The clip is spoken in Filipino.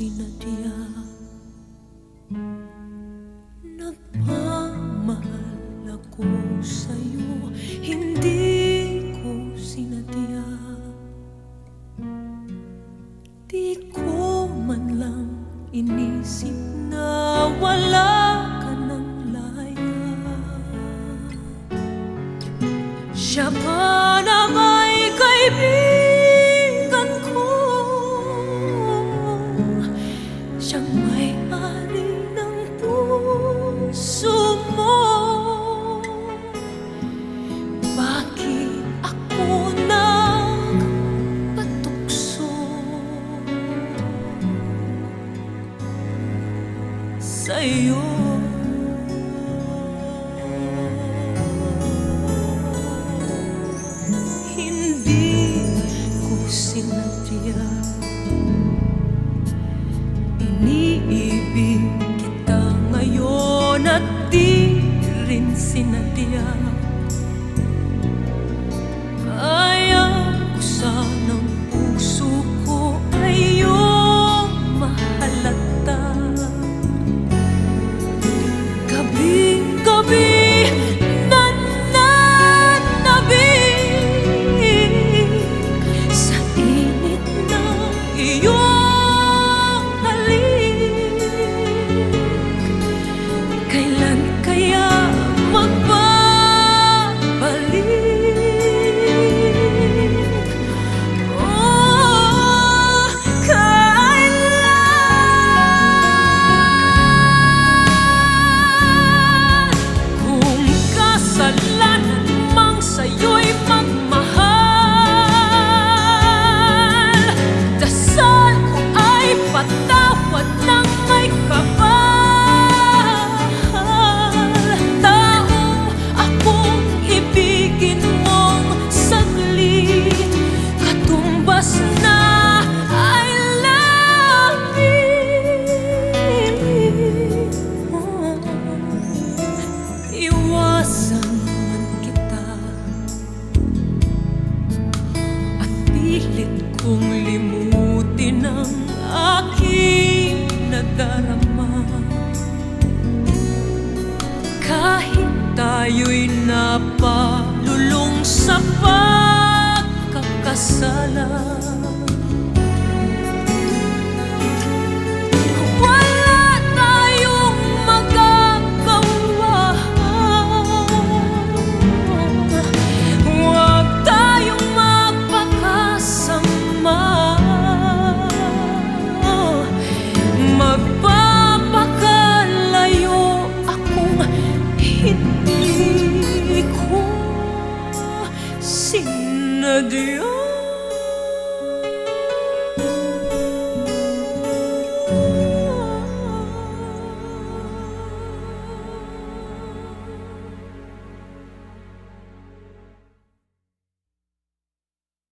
sinadya. Nagmamahal ako sa'yo, hindi ko sinadya. Di ko man lang inisip na wala ka ng laya. Siya pa na may kaibigan ko, siyang may-ari ng puso mo. Bakit ako nagpatukso sa'yo? Hindi ko sinadya, iniibig kita ngayon at di rin sinadya. Ayaw ko sanang puso ko ay iyong mahalata. Gabi-gabi kung limutin ang aking nadarama. Kahit tayo'y napalulong sa pagkakasala,